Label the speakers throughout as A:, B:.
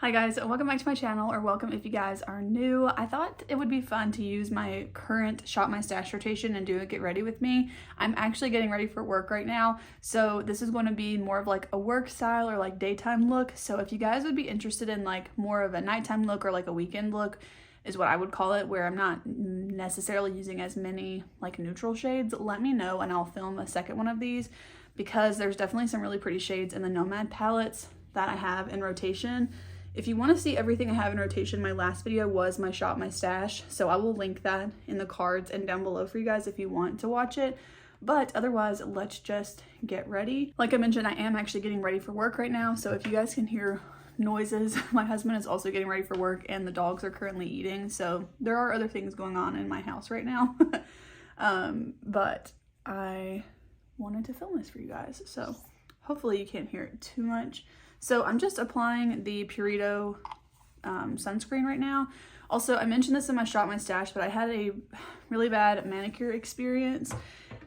A: Hi guys, welcome back to my channel, or welcome if you guys are new. I thought it would be fun to use my current Shop My Stash rotation and do a get ready with me. I'm actually getting ready for work right now, so this is going to be more of like a work style or like daytime look. So if you guys would be interested in like more of a nighttime look or like a weekend look is what I would call it, where I'm not necessarily using as many like neutral shades, let me know and I'll film a second one of these, because there's definitely some really pretty shades in the Nomad palettes that I have in rotation. If you want to see everything I have in rotation, my last video was my Shop My Stash, so I will link that in the cards and down below for you guys if you want to watch it. But otherwise, let's just get ready. Like I mentioned, I am actually getting ready for work right now, so if you guys can hear noises, my husband is also getting ready for work and the dogs are currently eating, so there are other things going on in my house right now. But I wanted to film this for you guys, so hopefully you can't hear it too much. So I'm just applying the Purito sunscreen right now. Also, I mentioned this in my Shop My Stash, but I had a really bad manicure experience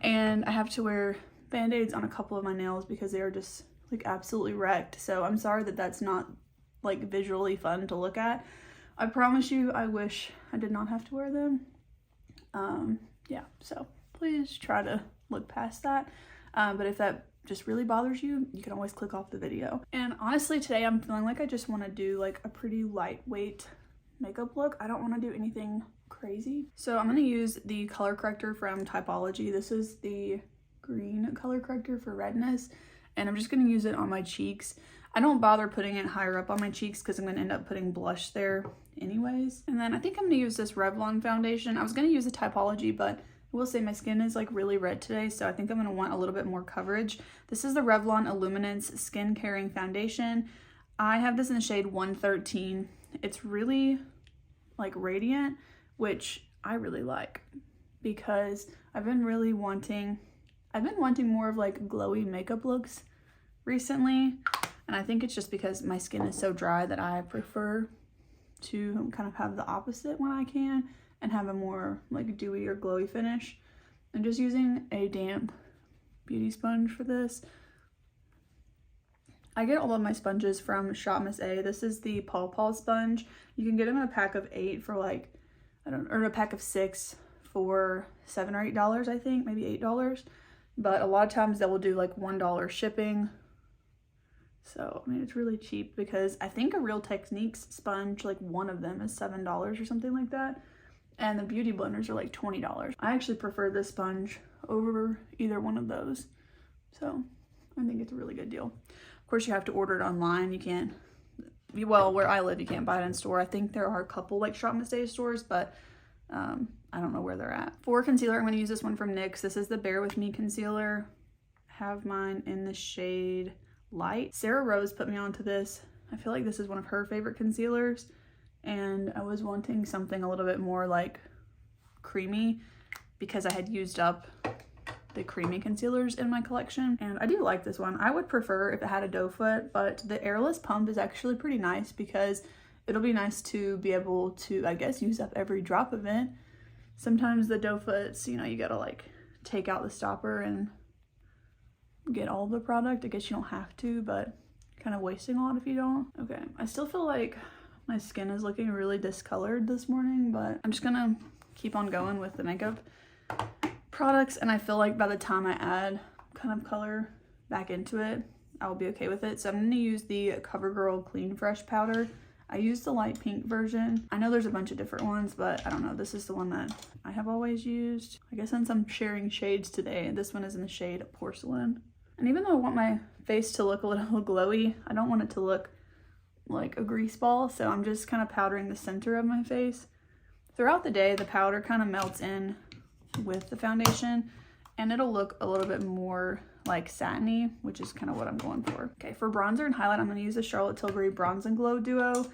A: and I have to wear band-aids on a couple of my nails because they are just like absolutely wrecked. So I'm sorry that that's not like visually fun to look at. I promise you, I wish I did not have to wear them. Yeah, so please try to look past that. But if that just really bothers you, you can always click off the video. And honestly, today I'm feeling like I just want to do like a pretty lightweight makeup look. I don't want to do anything crazy. So I'm going to use the color corrector from Typology. This is the green color corrector for redness, and I'm just going to use it on my cheeks. I don't bother putting it higher up on my cheeks because I'm going to end up putting blush there anyways. And then I think I'm going to use this Revlon foundation. I was going to use the Typology, but I will say my skin is like really red today, so I think I'm going to want a little bit more coverage. This is the Revlon Illuminance Skin Caring Foundation. I have this in the shade 113. It's really like radiant, which I really like because I've been wanting more of like glowy makeup looks recently. And I think it's just because my skin is so dry that I prefer to kind of have the opposite when I can and have a more like dewy or glowy finish. I'm just using a damp beauty sponge for this. I get all of my sponges from Shop Miss A. This is the Paw Paw sponge. You can get them in a pack of 8 for like, or a pack of 6 for $7 or $8, I think, maybe $8. But a lot of times they will do like $1 shipping. So, I mean, it's really cheap because I think a Real Techniques sponge, like one of them is $7 or something like that. And the beauty blenders are like $20. I actually prefer this sponge over either one of those. So I think it's a really good deal. Of course, you have to order it online. You can't, well, where I live, you can't buy it in store. I think there are a couple like Shop Miss A stores, but I don't know where they're at. For concealer, I'm going to use this one from NYX. This is the Bare With Me concealer. I have mine in the shade Light. Sarah Rose put me onto this. I feel like this is one of her favorite concealers, and I was wanting something a little bit more like creamy because I had used up the creamy concealers in my collection, and I do like this one. I would prefer if it had a doe foot, but the airless pump is actually pretty nice because it'll be nice to be able to, I guess, use up every drop of it. Sometimes the doe foots, you know, you gotta like take out the stopper and get all the product. I guess you don't have to, but kind of wasting a lot if you don't. Okay, I still feel like my skin is looking really discolored this morning, but I'm just gonna keep on going with the makeup products, and I feel like by the time I add kind of color back into it, I'll be okay with it. So I'm gonna use the CoverGirl Clean Fresh powder. I used the light pink version. I know there's a bunch of different ones, but I don't know. This is the one that I have always used. I guess since I'm sharing shades today, this one is in the shade Porcelain. And even though I want my face to look a little glowy, I don't want it to look like a grease ball, so I'm just kind of powdering the center of my face. Throughout the day, the powder kind of melts in with the foundation and it'll look a little bit more like satiny, which is kind of what I'm going for. Okay, for bronzer and highlight, I'm going to use the Charlotte Tilbury Bronze and Glow Duo.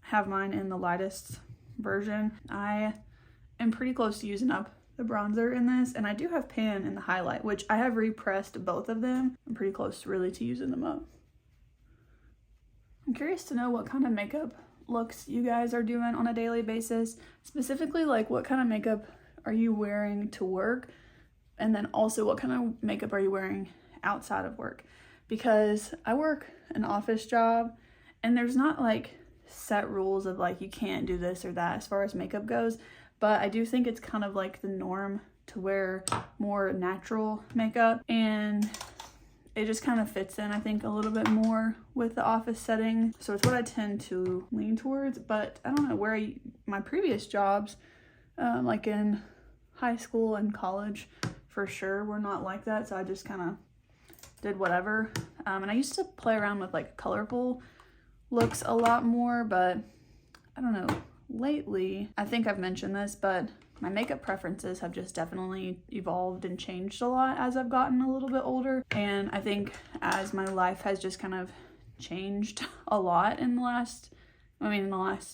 A: I have mine in the lightest version. I am pretty close to using up the bronzer in this, and I do have pan in the highlight, which I have repressed both of them. I'm pretty close really to using them up. I'm curious to know what kind of makeup looks you guys are doing on a daily basis. Specifically, like what kind of makeup are you wearing to work? And then also what kind of makeup are you wearing outside of work? Because I work an office job and there's not like set rules of like you can't do this or that as far as makeup goes, but I do think it's kind of like the norm to wear more natural makeup, and it just kind of fits in, I think, a little bit more with the office setting. So it's what I tend to lean towards. But I don't know, where my previous jobs, like in high school and college, for sure were not like that. So I just kind of did whatever. And I used to play around with like colorful looks a lot more, but I don't know, lately, I think I've mentioned this, but my makeup preferences have just definitely evolved and changed a lot as I've gotten a little bit older. And I think as my life has just kind of changed a lot in the last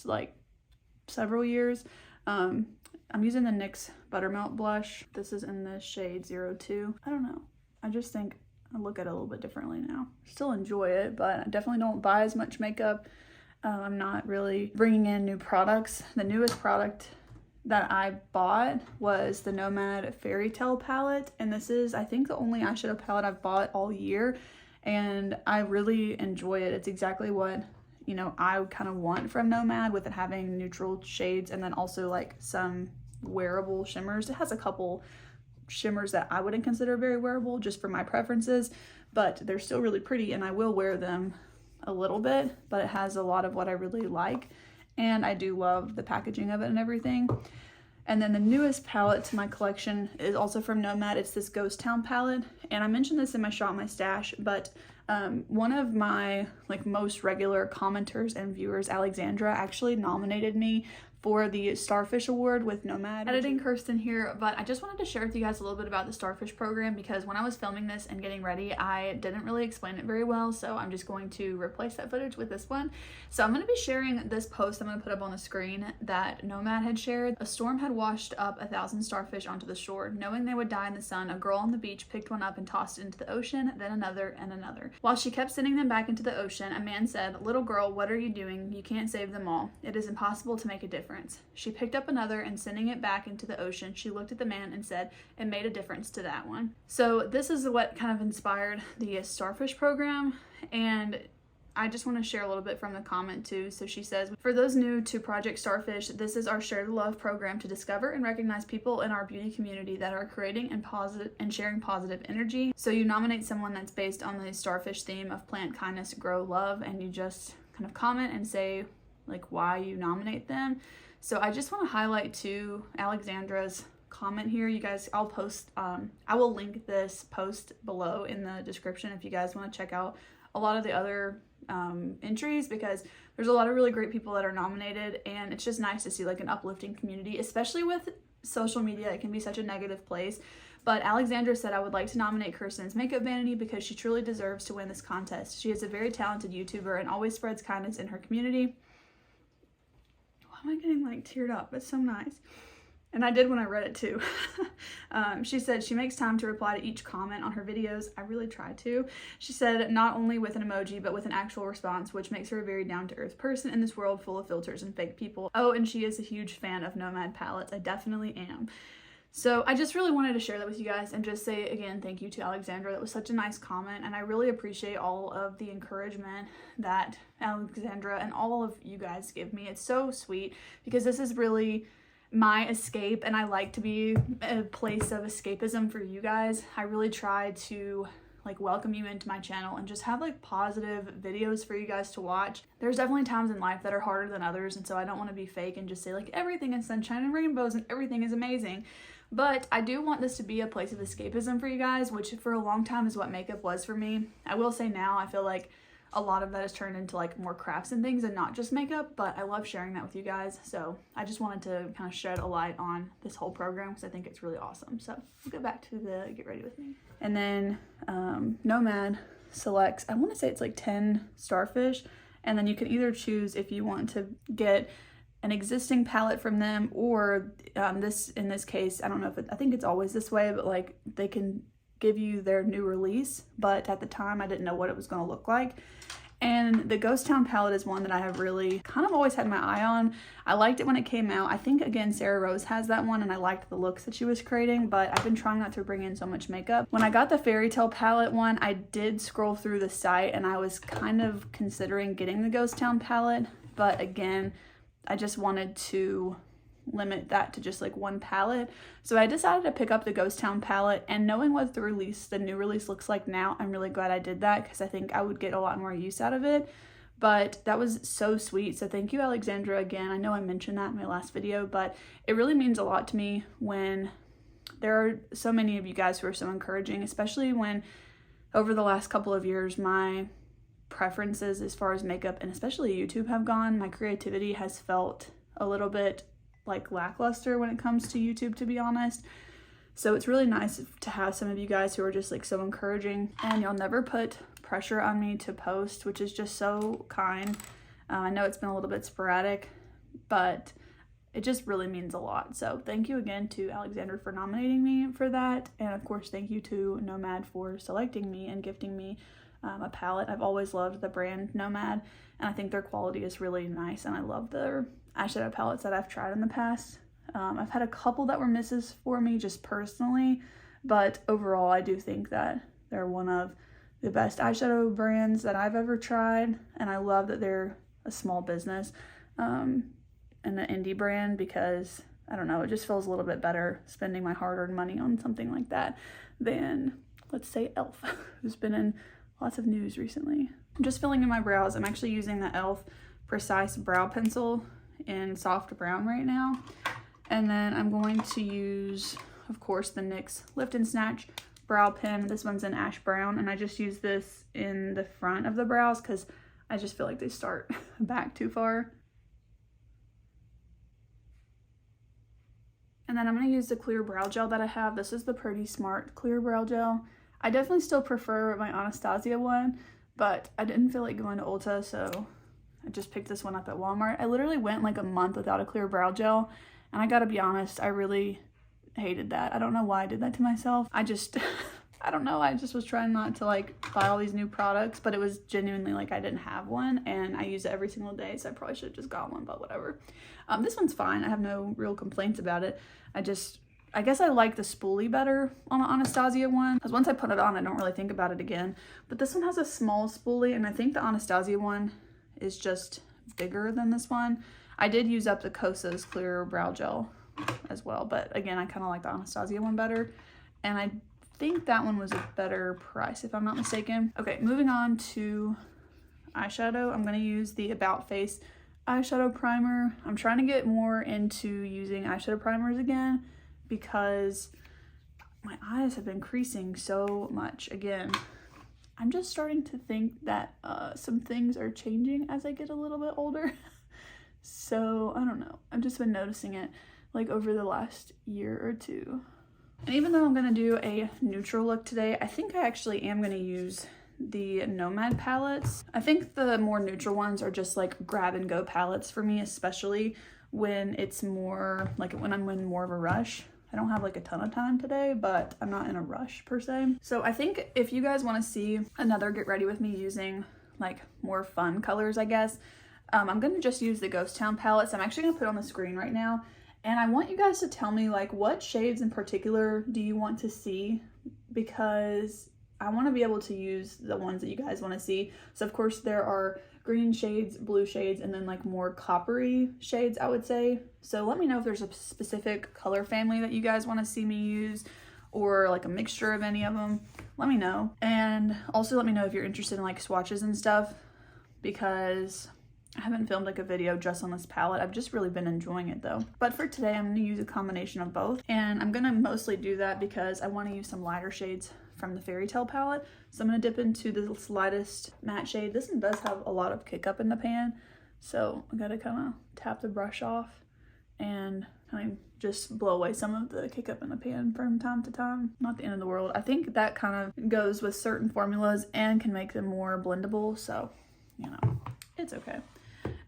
A: like several years. I'm using the NYX Buttermelt blush. This is in the shade 02. I don't know. I just think I look at it a little bit differently now. Still enjoy it, but I definitely don't buy as much makeup. I'm not really bringing in new products. The newest product that I bought was the Nomad Fairy Tale palette, and this is, I think, the only eyeshadow palette I've bought all year, and I really enjoy it. It's exactly what, you know, I kind of want from Nomad, with it having neutral shades and then also like some wearable shimmers. It has a couple shimmers that I wouldn't consider very wearable just for my preferences, but they're still really pretty and I will wear them a little bit, but it has a lot of what I really like. And I do love the packaging of it and everything. And then the newest palette to my collection is also from Nomad. It's this Ghost Town palette. And I mentioned this in my Shop My Stash, but one of my like most regular commenters and viewers, Alexandra, actually nominated me for the Starfish Award with Nomad. Editing Kirsten here, but I just wanted to share with you guys a little bit about the Starfish program, because when I was filming this and getting ready, I didn't really explain it very well, so I'm just going to replace that footage with this one. So I'm going to be sharing this post I'm going to put up on the screen that Nomad had shared. A storm had washed up 1,000 starfish onto the shore. Knowing they would die in the sun, a girl on the beach picked one up and tossed it into the ocean, then another and another. While she kept sending them back into the ocean, a man said, "Little girl, what are you doing? You can't save them all. It is impossible to make a difference." She picked up another, and sending it back into the ocean, she looked at the man and said, "It made a difference to that one." So this is what kind of inspired the Starfish program, and I just want to share a little bit from the comment too. So she says, "For those new to Project Starfish, this is our Share the Love program to discover and recognize people in our beauty community that are creating and sharing positive energy. So you nominate someone that's based on the Starfish theme of plant kindness, grow love, and you just kind of comment and say like why you nominate them." So I just want to highlight too Alexandra's comment here. You guys, I'll post, I will link this post below in the description if you guys want to check out a lot of the other entries, because there's a lot of really great people that are nominated, and it's just nice to see like an uplifting community, especially with social media. It can be such a negative place. But Alexandra said, "I would like to nominate Kirsten's Makeup Vanity because she truly deserves to win this contest. She is a very talented YouTuber and always spreads kindness in her community." Why am I getting like teared up? It's so nice. And I did when I read it too. She said she makes time to reply to each comment on her videos. I really try to. She said not only with an emoji, but with an actual response, which makes her a very down-to-earth person in this world full of filters and fake people. Oh, and she is a huge fan of Nomad palettes. I definitely am. So I just really wanted to share that with you guys and just say again, thank you to Alexandra. That was such a nice comment, and I really appreciate all of the encouragement that Alexandra and all of you guys give me. It's so sweet, because this is really my escape, and I like to be a place of escapism for you guys. I really try to like welcome you into my channel and just have like positive videos for you guys to watch. There's definitely times in life that are harder than others, and so I don't want to be fake and just say like everything is sunshine and rainbows and everything is amazing. But I do want this to be a place of escapism for you guys, which for a long time is what makeup was for me. I will say now I feel like a lot of that has turned into like more crafts and things and not just makeup, but I love sharing that with you guys. So I just wanted to kind of shed a light on this whole program because I think it's really awesome. So we'll go back to the get ready with me. And then Nomad selects, I want to say it's like 10 starfish, and then you can either choose if you want to get an existing palette from them, or in this case, I don't know if I think it's always this way, but like they can give you their new release, but at the time I didn't know what it was going to look like. And the Ghost Town palette is one that I have really kind of always had my eye on. I liked it when it came out. I think again Sarah Rose has that one, and I liked the looks that she was creating, but I've been trying not to bring in so much makeup. When I got the Fairy Tale palette one, I did scroll through the site and I was kind of considering getting the Ghost Town palette, but again, I just wanted to limit that to just like one palette. So I decided to pick up the Ghost Town palette, and knowing what the new release looks like now, I'm really glad I did that because I think I would get a lot more use out of it. But that was so sweet. So thank you, Alexandra, again. I know I mentioned that in my last video, but it really means a lot to me when there are so many of you guys who are so encouraging, especially when over the last couple of years, my preferences as far as makeup and especially YouTube have gone. My creativity has felt a little bit like lackluster when it comes to YouTube, to be honest. So it's really nice to have some of you guys who are just like so encouraging, and y'all never put pressure on me to post, which is just so kind. I know it's been a little bit sporadic, but it just really means a lot. So thank you again to Alexandra for nominating me for that. And of course, thank you to Nomad for selecting me and gifting me a palette. I've always loved the brand Nomad, and I think their quality is really nice, and I love their eyeshadow palettes that I've tried in the past. I've had a couple that were misses for me just personally, but overall I do think that they're one of the best eyeshadow brands that I've ever tried, and I love that they're a small business and an indie brand, because I don't know, it just feels a little bit better spending my hard-earned money on something like that than, let's say, e.l.f., who's been in lots of news recently. I'm just filling in my brows. I'm actually using the e.l.f. Precise Brow Pencil in soft brown right now. And then I'm going to use, of course, the NYX Lift and Snatch brow pen. This one's in ash brown, and I just use this in the front of the brows because I just feel like they start back too far. And then I'm going to use the clear brow gel that I have. This is the Pretty Smart clear brow gel. I definitely still prefer my Anastasia one, but I didn't feel like going to Ulta, so I just picked this one up at Walmart. I literally went like a month without a clear brow gel, and I gotta be honest, I really hated that. I don't know why I did that to myself. I don't know, I just was trying not to like buy all these new products, but it was genuinely like I didn't have one, and I use it every single day, so I probably should have just got one, but whatever. This one's fine. I have no real complaints about it. I guess I like the spoolie better on the Anastasia one, because once I put it on, I don't really think about it again. But this one has a small spoolie, and I think the Anastasia one is just bigger than this one. I did use up the Kosas clear brow gel as well, but again, I kind of like the Anastasia one better, and I think that one was a better price if I'm not mistaken. Okay, moving on to eyeshadow. I'm going to use the About Face eyeshadow primer. I'm trying to get more into using eyeshadow primers again because my eyes have been creasing so much. Again, I'm just starting to think that some things are changing as I get a little bit older. So I don't know, I've just been noticing it like over the last year or two. And even though I'm gonna do a neutral look today, I think I actually am gonna use the Nomad palettes. I think the more neutral ones are just like grab and go palettes for me, especially when it's more like when I'm in more of a rush. I don't have like a ton of time today, but I'm not in a rush per se. So I think if you guys want to see another get ready with me using like more fun colors, I guess, I'm going to just use the Ghost Town palettes. I'm actually going to put it on the screen right now. And I want you guys to tell me like what shades in particular do you want to see, because I want to be able to use the ones that you guys want to see. So of course there are green shades, blue shades, and then like more coppery shades, I would say. So let me know if there's a specific color family that you guys want to see me use, or like a mixture of any of them. Let me know. And also let me know if you're interested in like swatches and stuff, because I haven't filmed like a video just on this palette. I've just really been enjoying it though. But for today, I'm going to use a combination of both. And I'm going to mostly do that because I want to use some lighter shades from the Fairy Tale palette. So I'm going to dip into this lightest matte shade. This one does have a lot of kick up in the pan, so I got to kind of tap the brush off and kind of just blow away some of the kick up in the pan from time to time. Not the end of the world. I think that kind of goes with certain formulas and can make them more blendable, so you know, it's okay.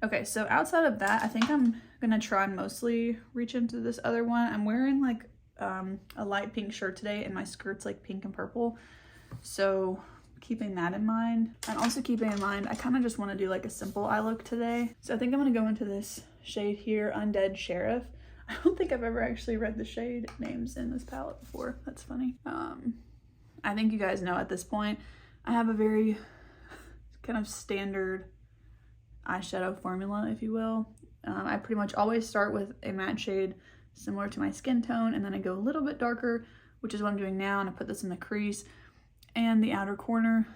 A: Okay, so outside of that, I think I'm gonna try and mostly reach into this other one. I'm wearing like a light pink shirt today, and my skirt's like pink and purple, so keeping that in mind. And also keeping in mind, I kind of just want to do like a simple eye look today. So I think I'm gonna go into this shade here, Undead Sheriff. I don't think I've ever actually read the shade names in this palette before. That's funny. I think you guys know at this point, I have a very kind of standard eyeshadow formula, if you will. I pretty much always start with a matte shade similar to my skin tone, and then I go a little bit darker, which is what I'm doing now, and I put this in the crease and the outer corner.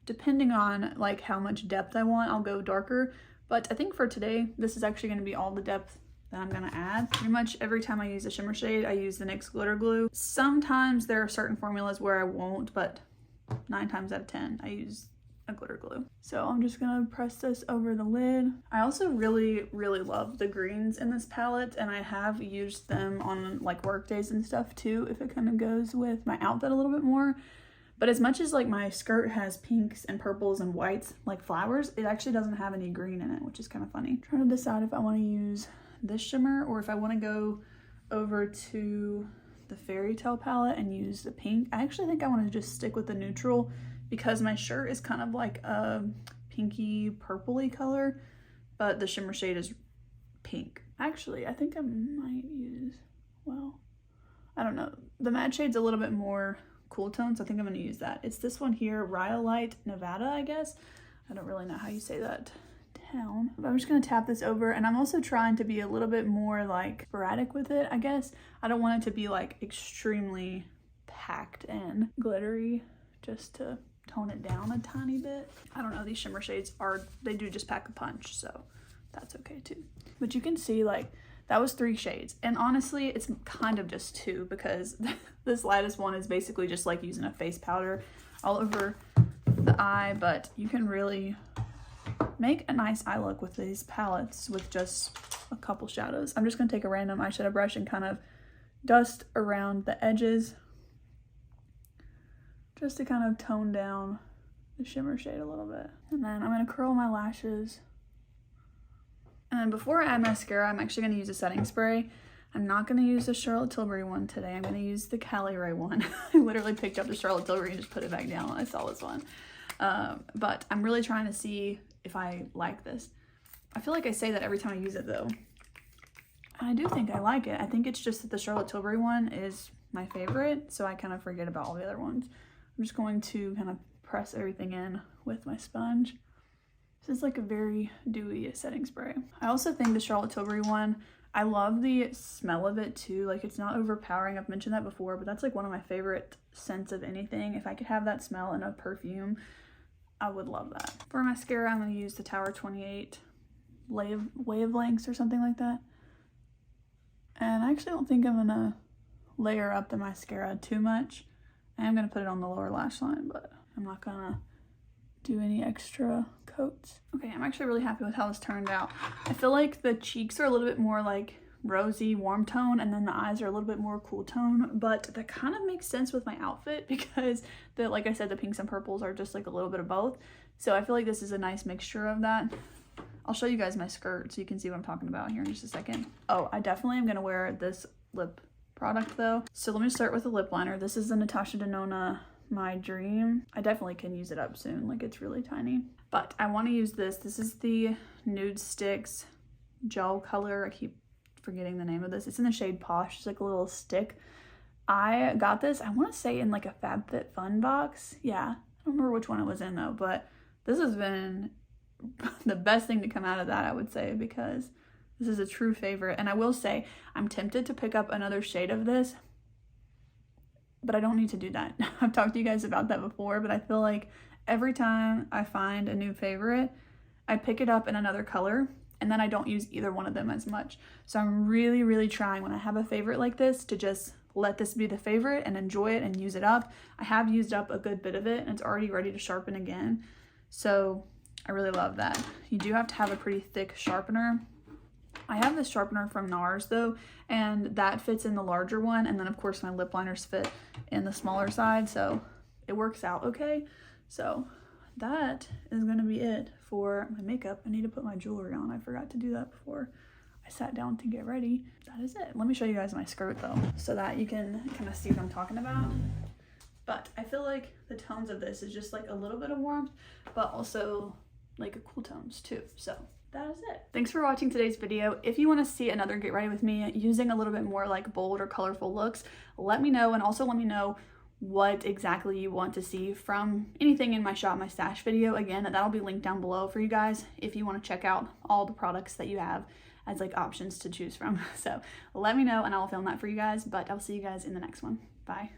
A: Depending on like how much depth I want, I'll go darker, but I think for today, this is actually going to be all the depth that I'm gonna add. Pretty much every time I use a shimmer shade, I use the NYX glitter glue. Sometimes there are certain formulas where I won't, but 9 times out of 10, I use a glitter glue. So I'm just gonna press this over the lid. I also really love the greens in this palette, and I have used them on like work days and stuff too, if it kind of goes with my outfit a little bit more. But as much as like my skirt has pinks and purples and whites like flowers, it actually doesn't have any green in it, which is kind of funny. I'm trying to decide if I want to use this shimmer or if I want to go over to the Fairy Tale palette and use the pink. I actually think I want to just stick with the neutral because my shirt is kind of like a pinky purpley color, but the shimmer shade is pink. Actually, I think I might use, well, I don't know. The matte shade's a little bit more cool tone, so I think I'm going to use that. It's this one here, Rhyolite Nevada, I guess. I don't really know how you say that town. But I'm just going to tap this over, and I'm also trying to be a little bit more like sporadic with it, I guess. I don't want it to be like extremely packed and glittery, just to tone it down a tiny bit. I don't know, these shimmer shades they do just pack a punch, so that's okay too. But you can see like that was 3 shades, and honestly it's kind of just 2 because this lightest one is basically just like using a face powder all over the eye, but you can really make a nice eye look with these palettes with just a couple shadows. I'm just going to take a random eyeshadow brush and kind of dust around the edges just to kind of tone down the shimmer shade a little bit. And then I'm going to curl my lashes. And then before I add mascara, I'm actually going to use a setting spray. I'm not going to use the Charlotte Tilbury one today. I'm going to use the Cali Ray one. I literally picked up the Charlotte Tilbury and just put it back down when I saw this one. But I'm really trying to see if I like this. I feel like I say that every time I use it though. I do think I like it. I think it's just that the Charlotte Tilbury one is my favorite, so I kind of forget about all the other ones. I'm just going to kind of press everything in with my sponge. This is like a very dewy setting spray. I also think the Charlotte Tilbury one, I love the smell of it too. Like it's not overpowering. I've mentioned that before, but that's like one of my favorite scents of anything. If I could have that smell in a perfume, I would love that. For mascara, I'm going to use the Tower 28 Wavelengths or something like that. And I actually don't think I'm going to layer up the mascara too much. I am going to put it on the lower lash line, but I'm not going to do any extra coats. Okay, I'm actually really happy with how this turned out. I feel like the cheeks are a little bit more like rosy, warm tone, and then the eyes are a little bit more cool tone, but that kind of makes sense with my outfit because like I said, the pinks and purples are just like a little bit of both. So I feel like this is a nice mixture of that. I'll show you guys my skirt so you can see what I'm talking about here in just a second. Oh, I definitely am gonna wear this lip product though. So let me start with the lip liner. This is the Natasha Denona My Dream. I definitely can use it up soon, like it's really tiny. But I want to use this. This is the Nude Sticks gel color. I keep forgetting the name of this. It's in the shade Posh. It's like a little stick. I got this, I want to say in like a FabFitFun box. Yeah, I don't remember which one it was in though, but this has been the best thing to come out of that, I would say, because this is a true favorite. And I will say, I'm tempted to pick up another shade of this, but I don't need to do that. I've talked to you guys about that before, but I feel like every time I find a new favorite, I pick it up in another color, and then I don't use either one of them as much. So I'm really trying when I have a favorite like this to just let this be the favorite and enjoy it and use it up. I have used up a good bit of it and it's already ready to sharpen again. So I really love that. You do have to have a pretty thick sharpener. I have this sharpener from NARS though, and that fits in the larger one. And then of course my lip liners fit in the smaller side. So it works out okay. So that is going to be it for my makeup. I need to put my jewelry on. I forgot to do that before I sat down to get ready. That is it. Let me show you guys my skirt though, so that you can kind of see what I'm talking about. But I feel like the tones of this is just like a little bit of warmth, but also like a cool tones too. So that is it. Thanks for watching today's video. If you want to see another get ready with me using a little bit more like bold or colorful looks, let me know. And also let me know what exactly you want to see from anything in my shop my stash video. Again, that'll be linked down below for you guys if you want to check out all the products that you have as like options to choose from. So let me know and I'll film that for you guys, but I'll see you guys in the next one. Bye.